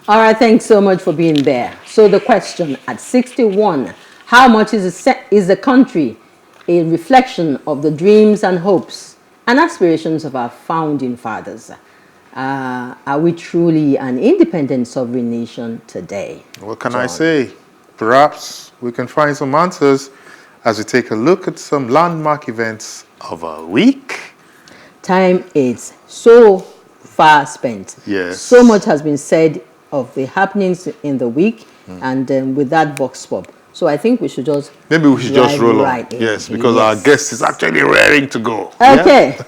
All right, thanks so much for being there. So the question at 61, how much is the country a reflection of the dreams and hopes and aspirations of our founding fathers? Are we truly an independent sovereign nation today? What can John? I say? Perhaps we can find some answers as we take a look at some landmark events of our week. Time is so far spent. Yes. So much has been said of the happenings in the week, and with that vox pop. So I think we should just Maybe we should just roll right on. in. Yes, because our guest is actually raring to go. Okay.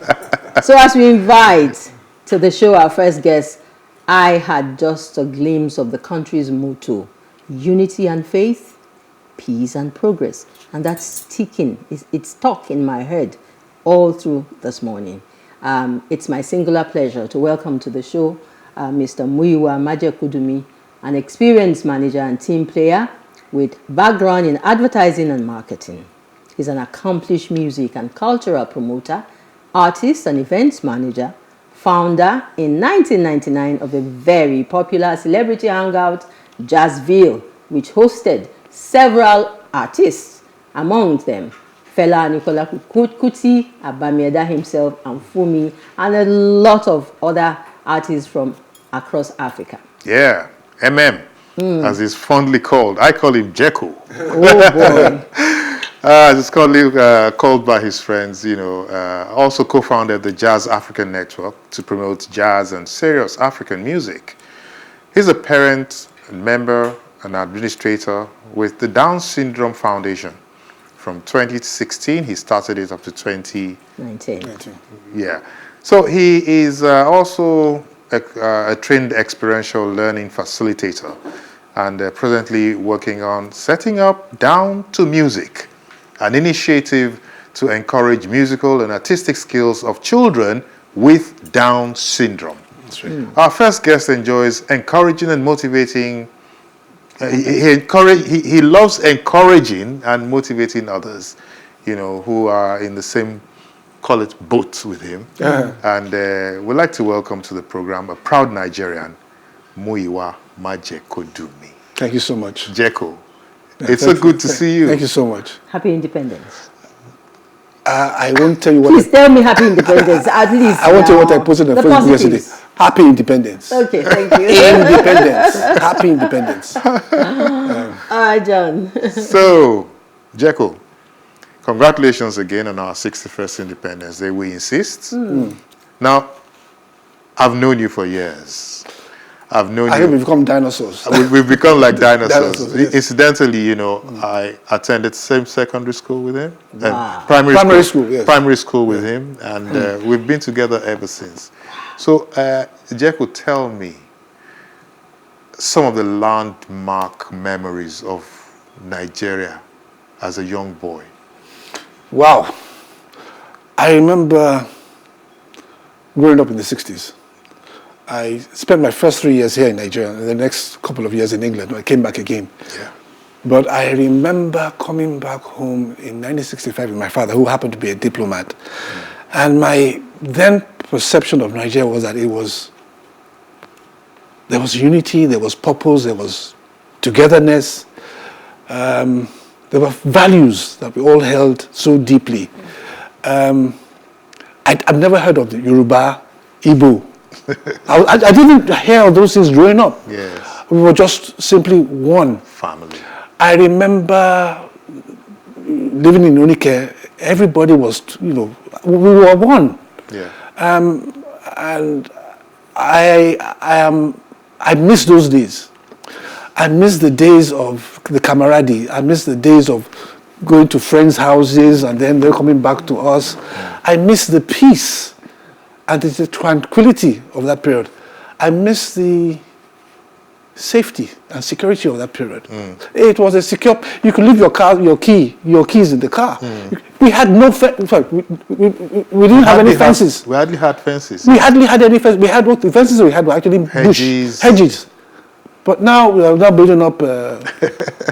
So as we invite to the show our first guest, I had just a glimpse of the country's motto: unity and faith, peace and progress. And that's sticking, it's stuck in my head all through this morning. It's my singular pleasure to welcome to the show Mr. Muyiwa Majekodunmi, an experienced manager and team player with background in advertising and marketing. He's an accomplished music and cultural promoter, artist and events manager, founder in 1999 of a very popular celebrity hangout, Jazzville, which hosted several artists, among them Fela Nicola Kuti, Abamieda himself, and Fumi, and a lot of other artists from across Africa. Yeah, as he's fondly called. I call him Jeko. Oh boy. It's called by his friends, also co-founded the Jazz African Network to promote jazz and serious African music. He's a parent, and member, and administrator with the Down Syndrome Foundation. From 2016, he started it up to 2019. Yeah. So he is also a trained experiential learning facilitator and presently working on setting up Down to Music, an initiative to encourage musical and artistic skills of children with Down syndrome. That's right. Our first guest enjoys encouraging and motivating. He loves encouraging and motivating others, who are in the same, call it, boat with him. And we'd like to welcome to the program a proud Nigerian, Muyiwa Majekodunmi. Thank you so much. Jeko, it's so good to see you. Thank you so much. Happy Independence. I won't tell you what. Please tell me Happy Independence, at least. I won't tell you what I posted on Facebook yesterday. Happy Independence. Okay, thank you. Independence. Happy Independence. All right, John. So, Jeko, congratulations again on our 61st Independence Day, we insist. Now, I've known you for years. I think we've become dinosaurs. We've become like dinosaurs. Yes. Incidentally, I attended same secondary school with him. Wow. And primary school, yes. Primary school with him, and we've been together ever since. So, Jeko, tell me some of the landmark memories of Nigeria as a young boy. Wow. I remember growing up in the 60s. I spent my first 3 years here in Nigeria and the next couple of years in England. I came back again. Yeah. But I remember coming back home in 1965 with my father, who happened to be a diplomat. And my then perception of Nigeria was that there was unity, there was purpose, there was togetherness. There were values that we all held so deeply. I've never heard of the Yoruba, Igbo. I didn't hear of those things growing up. Yes. We were just simply one Family. I remember living in Unike. Everybody was, we were one. Yeah. And I miss those days. I miss the days of the camaraderie. I miss the days of going to friends' houses and then they're coming back to us. I miss the peace and the tranquility of that period. I miss the safety and security of that period. It was a secure. You could leave your keys in the car. We had no. We didn't have any fences. We hardly had fences. We hardly had any fences. We had what the fences we had were actually hedges. But now we are now building up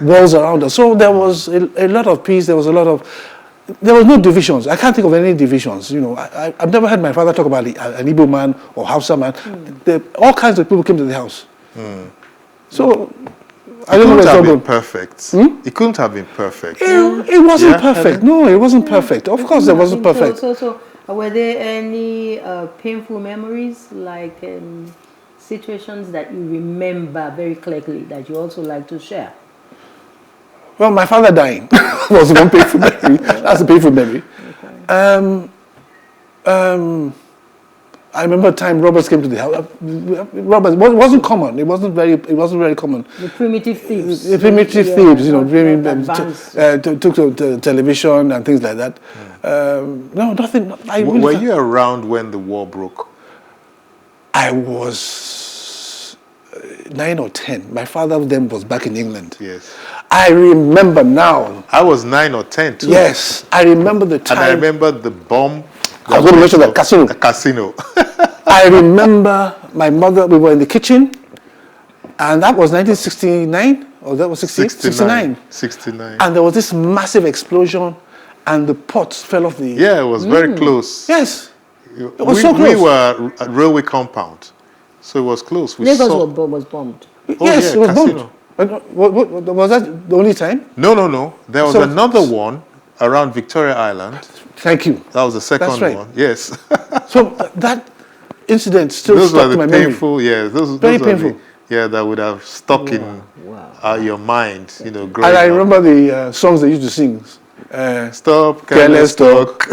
walls around us. So there was a lot of peace. There was no divisions. I can't think of any divisions. I've never heard my father talk about an Igbo man or Hausa man. All kinds of people came to the house. So It I don't know couldn't where it's all have been going. perfect. It couldn't have been perfect. It wasn't Yeah, perfect. No, it wasn't perfect. Of course, it wasn't perfect. So, were there any painful memories, like situations that you remember very clearly that you also like to share? Well, my father dying was one painful memory. That's a painful memory. I remember a time robbers came to the house. Robbers wasn't common. It wasn't very common. The primitive thieves. The primitive thieves, you know, took to the television and things like that. No, nothing. Were you around when the war broke? I was 9 or 10. My father then was back in England. Yes. I remember now. I was 9 or 10 too. Yes, I remember the time. And I remember the bomb. I was going to mention the casino. The casino. I remember my mother, we were in the kitchen, and that was 1969, or that was 69. 69. And there was this massive explosion, and the pots fell off the... Yeah, it was very close. Yes, it was so close. We were at railway compound, so it was close. Lagos was bombed. Yes, yeah, it was casino. bombed. Was that the only time? No. There was another one around Victoria Island. Thank you. That was the second That's right. one. Yes. So that incident still Those stuck were in my the memory. painful, yeah. Those Very were painful. that would have stuck in your mind, you know, growing And I up. remember the songs they used to sing. Stop, Careless careless talk.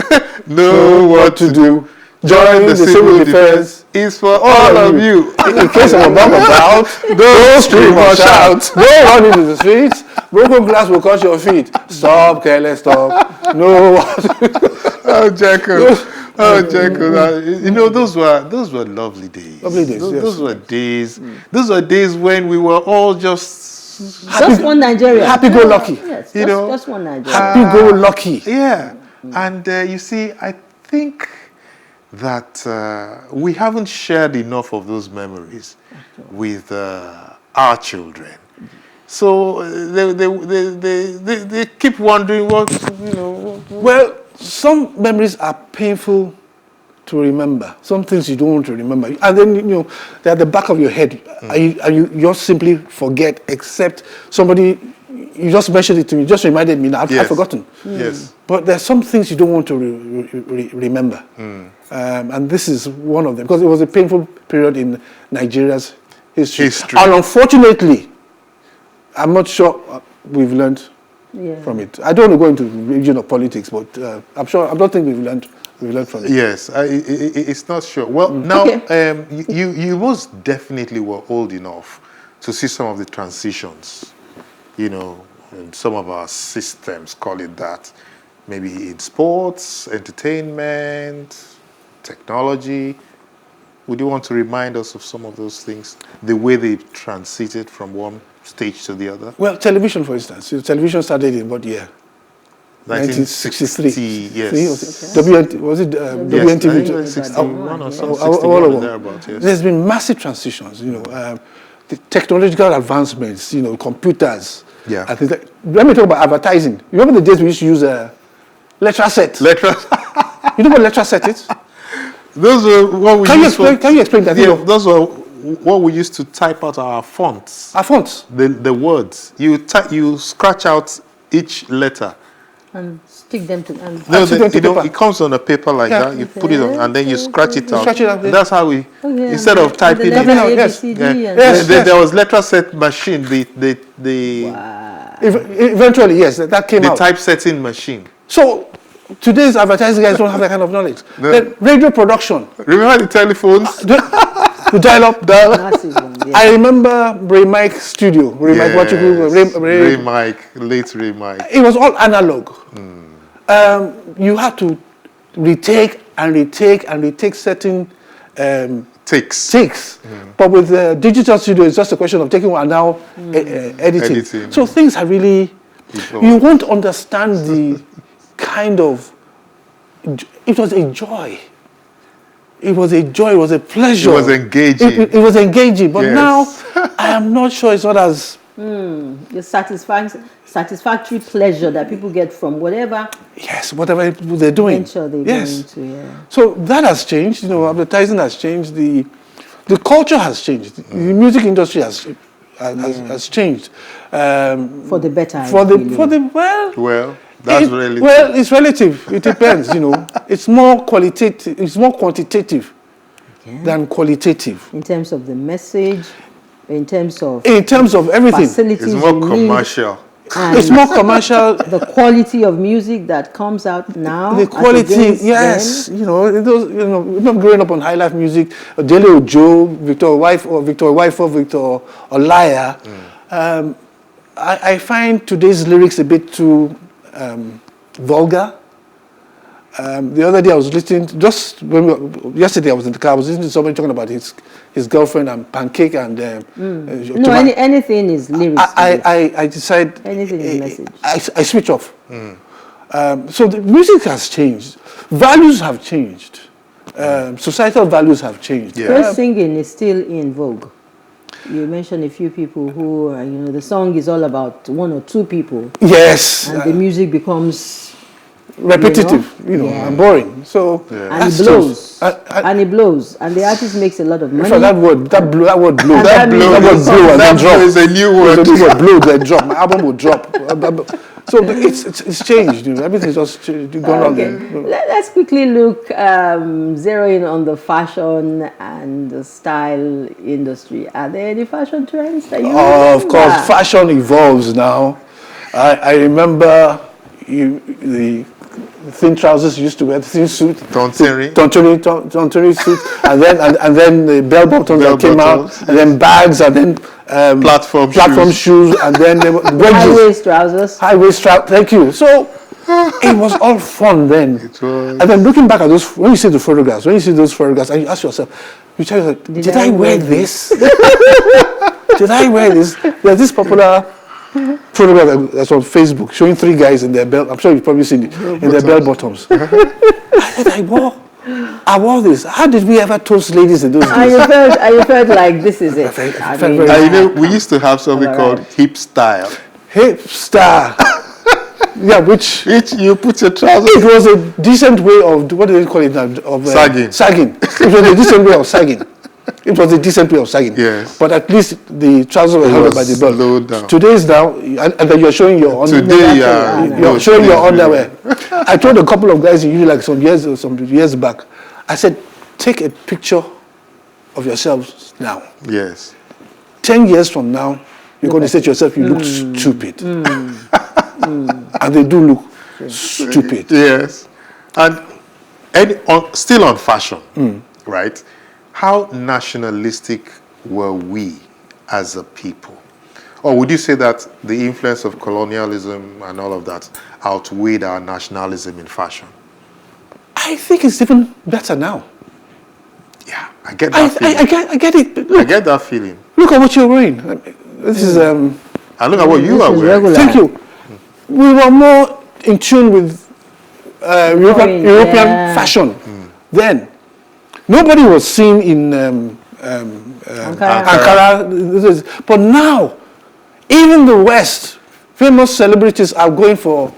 Know what to do. Join the civil defense. Is for all of you. In case of a bomb about, don't scream or shout. Don't run into the streets. Broken glass will cut your feet. Stop, careless talk. No. Oh, Jacob. Oh, Jacob. You know, those were lovely days. Lovely days, yes. Those were days. Those were days when we were all just Just one Nigeria. Happy-go-lucky. Yes, You know, just one Nigeria. Happy-go-lucky. yeah. And you see, I think that we haven't shared enough of those memories with our children. So they keep wondering what, you know. Well, some memories are painful to remember. Some things you don't want to remember. And then, you know, they're at the back of your head. And you just simply forget, except somebody, you just mentioned it to me, just reminded me now. I've forgotten. Yes. But there's some things you don't want to remember. And this is one of them, because it was a painful period in Nigeria's history. And unfortunately, I'm not sure we've learned from it. I don't want to go into regional politics, but I don't think we've learned from it. Yes, it's not sure. Well, now, you most definitely were old enough to see some of the transitions, you know, in some of our systems, call it that. Maybe in sports, entertainment, technology. Would you want to remind us of some of those things? The way they transited from one stage to the other? Well, television, for instance. Television started in what year? 1963. Yes. Was it WNTV? 61 or something. Thereabouts, yes. There's been massive transitions, you know, the technological advancements, you know, computers. Yeah. I think let me talk about advertising. You remember the days we used to use Letraset? You know what Letraset is? Those were what we Can you explain that? Yeah, those were what we used to type out our fonts. Our fonts? The words. You scratch out each letter. And stick them to... it comes on a paper like that. You put it on, and then you scratch it out. And that's how we, instead of typing it. There was Letraset machine. Eventually, yes, that came out. The typesetting machine. So, today's advertising guys don't have that kind of knowledge. No. Radio production. Remember the telephones? To dial up. I remember Ray Mike Studio. Ray Mike, late Ray Mike. It was all analog. You had to retake certain takes. But with the digital studio, it's just a question of taking one and now editing. So things are really, you won't understand the kind of, it was a joy. It was a joy, it was a pleasure. It was engaging. It was engaging, but now I am not sure it's not as... the satisfactory pleasure that people get from whatever... Yes, whatever they're doing. Venture they're going into, So that has changed, you know, advertising has changed, the culture has changed, the music industry has has changed. For the better. Well, that's relative. Well, it's relative. It depends. It's more qualitative. It's more quantitative than qualitative. In terms of the message, in terms of everything. facilities, It's more commercial. It's more commercial. The quality of music that comes out now. The quality, yes. Then. Remember growing up on high life music, Dele Ojo, Victor Wifo, Victor Olaya. I find today's lyrics a bit too vulgar. The other day I was listening, yesterday I was in the car, I was listening to somebody talking about his girlfriend and pancake and... anything is lyrics. I decide... Anything is message. I switch off. So the music has changed. Values have changed. Societal values have changed. Yeah. Praise singing is still in vogue. You mentioned a few people who, the song is all about one or two people. Yes. And the music becomes... repetitive, and boring. So and it blows, and it blows, and the artist makes a lot of money. For that word blow, that word blow, and then drop. Is a new word. It's a new word, blow, then drop. My album will drop. So it's changed. Everything's just gone on there. Let's quickly look, zeroing on the fashion and the style industry. Are there any fashion trends that you remember? Of course, fashion evolves now. I remember the thin trousers used to wear, the thin suit, Tontoni suit, and then the bell bottoms that came out, and then bags, and then platform shoes, and then high waist trousers. Thank you. So it was all fun then. And then looking back at those, when you see those photographs, and you ask yourself, tell yourself, did I wear this? Did I wear this? There's this popular photograph that's on Facebook showing three guys in their belt. I'm sure you've probably seen it in their bell bottoms. I said, I wore this. How did we ever toast ladies in those days? You felt like this is it. We used to have something called hip style. Hip style. Yeah, which you put your trousers. It was a decent way of, what do they call it now? Sagging. It was a decent way of sagging. It was a decent way of sagging. Yes. But at least the trousers were held up by the belt. Today's now, and then you're showing your underwear. Today, you're showing your underwear. I told a couple of guys some years back, I said, take a picture of yourselves now. Yes. 10 years from now, you're going to say to yourself, you look stupid. And they do look stupid. Yes. And still on fashion, right? How nationalistic were we as a people? Or would you say that the influence of colonialism and all of that outweighed our nationalism in fashion? I think it's even better now. Yeah, I get that feeling. I get it. Look, I get that feeling. Look at what you're wearing. This is... And look at what you are wearing. Regular. Thank you. We were more in tune with European fashion then. Nobody was seen in Ankara. But now, even the West, famous celebrities are going for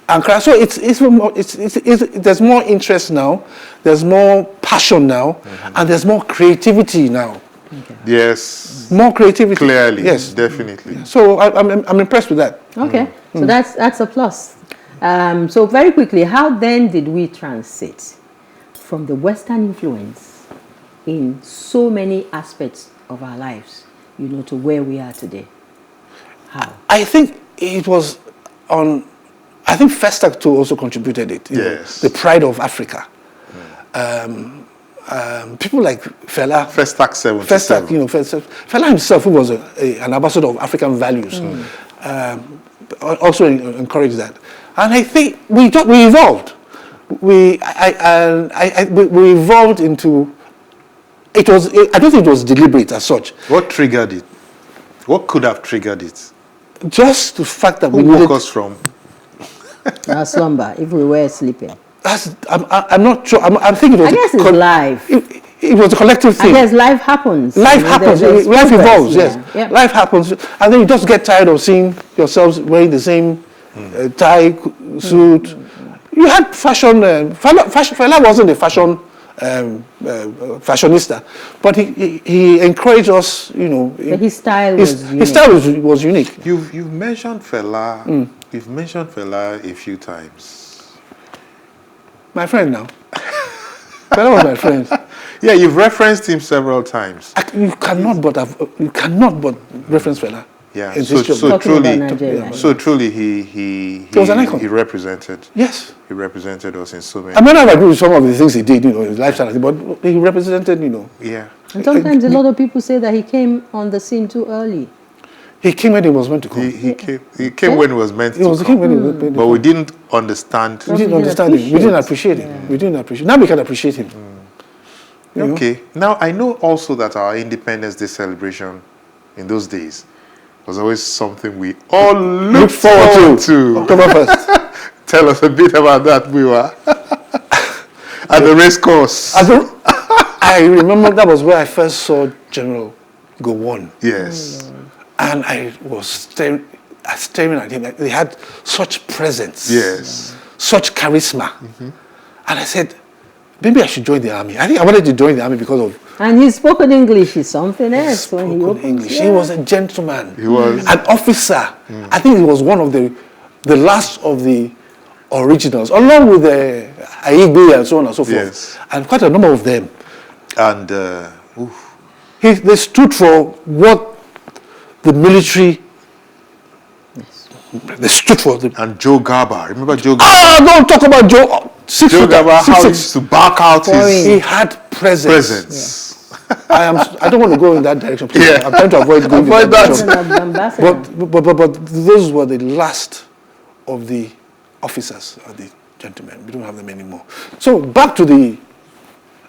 Ankara. So there's more interest now, there's more passion now, and there's more creativity now. Okay. Yes. More creativity. Clearly. Yes. Definitely. So I'm impressed with that. Okay. So that's a plus. So very quickly, how then did we transit from the Western influence in so many aspects of our lives, to where we are today? How? I think it was I think Festac too also contributed it. Yes. The pride of Africa. People like Fela. Festac 77. Fela himself, who was an ambassador of African values, also encouraged that. And I think we evolved. We evolved into. I don't think it was deliberate as such. What triggered it? What could have triggered it? Just the fact that we woke us from our slumber, if we were sleeping. I'm not sure. I'm thinking it was. I guess it's life. It was a collective thing. I guess life happens. Life happens. Life evolves. Yes. Yep. Life happens, and then you just get tired of seeing yourselves wearing the same tie, suit. You had fashion. Fela wasn't a fashion fashionista, but he encouraged us, But his style was unique. His style was unique. You've mentioned Fela. You've mentioned Fela a few times. My friend now. Fela was my friend. Yeah, you've referenced him several times. You cannot but reference Fela. Yeah, in so history of- Talking about truly, Nigeria. so truly, he was an icon. he represented. Yes. He represented us in so many. I may not agree with some of the things he did, his lifestyle, but he represented, Yeah. And sometimes a lot of people say that he came on the scene too early. he came when he was meant to come. He came when he was meant He was to came come. when he was meant to But come. we didn't understand. We didn't understand him. We didn't appreciate him. We didn't appreciate. Now we can appreciate him. You know? Okay. Now, I know also that our Independence Day celebration in those days was always something we all looked forward to. October 1st. Tell us a bit about that, Muyiwa. At the race course. I remember that was where I first saw General Gowon. Yes. And I was staring at him. They had such presence. Yes. Such charisma. And I said, maybe I should join the army. I think I wanted to join the army because of And he spoke in English is something else. When he spoken opened, English. yeah. He was a gentleman. He was. An officer. I think he was one of the last of the originals, along with Aigbe and so on and so forth. Yes. And quite a number of them. And, They stood for what the military. They stood for the. and Joe Garba. Remember Joe Garba? Don't talk about Joe. Joe Garba, how he used to back out his He had presence. presence. I don't want to go in that direction. Please. Yeah. I'm trying to avoid going Avoid in that that. direction. Ambassador. But those were the last of the officers or the gentlemen. We don't have them anymore. So back to the.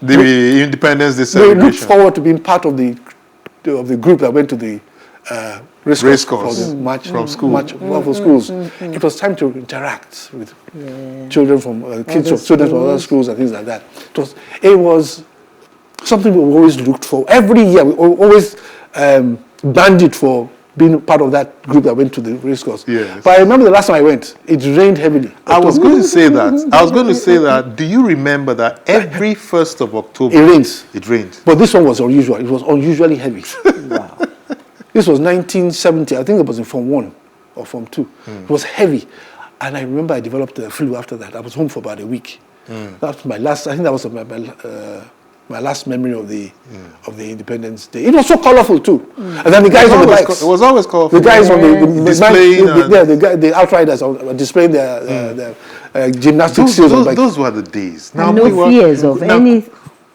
The Independence Day We looked celebration. forward to being part of the group that went to the race course for the march From school. March for schools. It was time to interact with children from students from other schools and things like that. It was something we always looked for. Every year we always banded for being part of that group that went to the race course. Yes. But I remember the last time I went, it rained heavily. I was going to say that. Do you remember that every 1st of October It rains. it rained? But this one was unusual. It was unusually heavy. Wow. This was 1970. I think it was in Form 1 or Form 2. It was heavy. And I remember I developed the flu after that. I was home for about a week. That was my last, I think that was my last memory of the Independence Day. It was so colorful too. And then the guys on the bikes. It was always colorful. The guys on the displaying. the outriders are displaying their gymnastic skills on bikes. Those were the days. And no fears of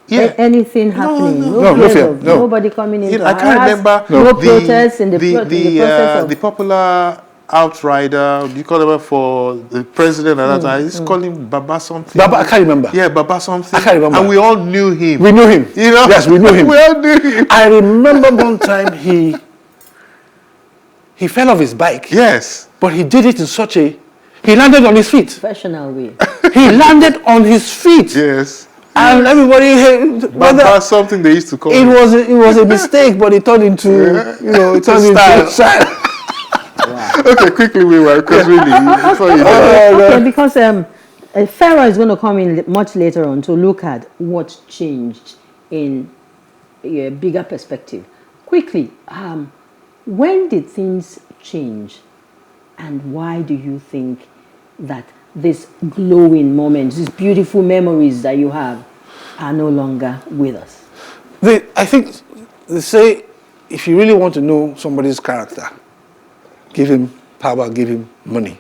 Yeah. anything happening. no fears fear, of no. nobody coming in to I can't harass, remember no protests in the process of the popular outrider. You call him for the president at that time. He's calling Baba something. Baba, I can't remember. Yeah, Baba something. I can't remember. And we all knew him. We knew him. You know? Yes, we knew him. We all knew him. I remember one time he fell off his bike. Yes. But he did it in such a... He landed on his feet. professional way. He landed on his feet. Yes. And everybody... Baba something they used to call him. It was a mistake, but it turned into... it turned into style. Okay, quickly we were, because really, before you Okay, because Pharaoh is going to come in much later on to look at what changed in a bigger perspective. Quickly, when did things change, and why do you think that these glowing moments, these beautiful memories that you have, are no longer with us? I think they say if you really want to know somebody's character, give him power, give him money.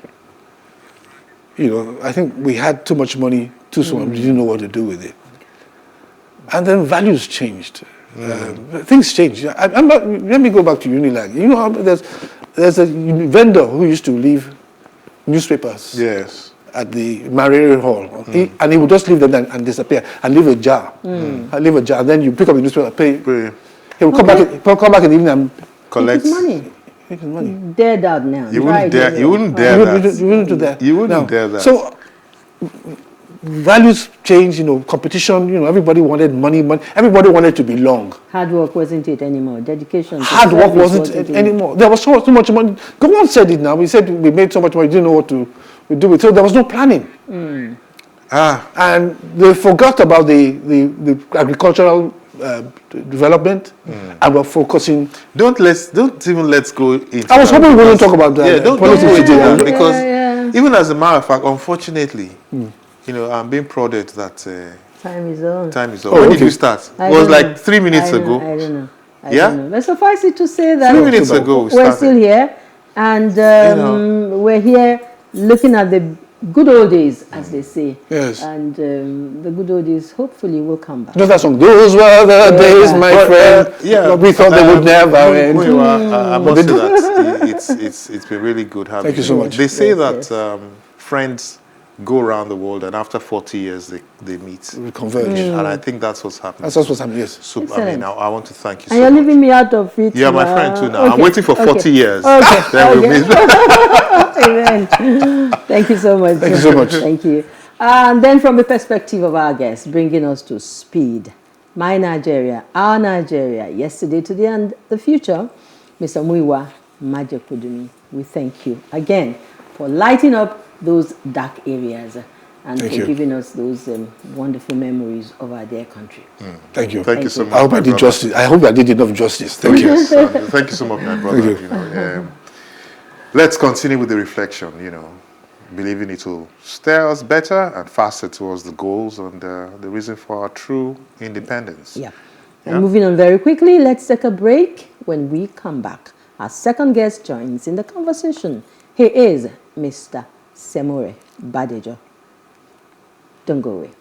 I think we had too much money too soon. We didn't know what to do with it. And then values changed. Things changed. Let me go back to Unilag. There's a vendor who used to leave newspapers at the Marriott Hall. And he would just leave them and disappear and leave a jar. Leave a jar. And then you pick up the newspaper, pay. He would come back in the evening and collect his money. make his money. Dare that now. You wouldn't dare. You wouldn't dare You that. wouldn't do that. You wouldn't dare that. So values change, competition, everybody wanted money. Everybody wanted to belong. Hard work wasn't it anymore. Dedication. to Hard work service wasn't anymore. There was so much money. Gowon said it now. We said we made so much money, we didn't know what to do with it. So there was no planning. And they forgot about the agricultural development, and were focusing. Don't even let's go into I was hoping we wouldn't talk about that. Yeah, don't go politics into today. that because even as a matter of fact, unfortunately, you know, I'm being prodded that Time is on. time is up. Oh, When okay. did you start? I It was don't like know. 3 minutes I ago. don't know. I Yeah? don't know. But suffice it to say that 3 minutes ago we we're started. still here, and know. we're here looking at the good old days, as they say. Yes. And the good old days hopefully will come back. Just that song. Those were the days, my But, friend. But we thought they would never end. I must say that it's been really good having Thank you so much. They say Yes, that yes. friends go around the world and after 40 years they meet. We converge. And I think that's what's happening. That's what's happening. Yes. So, I mean, Excellent. I want to thank you And so you're much. leaving me out of it. You're my friend too now. I'm Okay, waiting for 40 okay. years. Okay. Then we'll Okay. meet. Amen. Thank you so much. Thank you so much. Thank you. And then from the perspective of our guests, bringing us to speed. My Nigeria, our Nigeria, yesterday, today, and the future, Mr. Muyiwa Majekodunmi. We thank you again for lighting up those dark areas and Thank for you. giving us those wonderful memories of our dear country. Thank you. Thank you so much. I hope I my did brother. justice. I hope I did enough justice. Thank you. Yes, thank you so much, my brother. Thank you. You know, let's continue with the reflection. You know, believing it will steer us better and faster towards the goals and the reason for our true independence. Yeah. Yeah. And moving on very quickly, let's take a break. When we come back, our second guest joins in the conversation. He is Mr. Semore Badejo. Don't go away.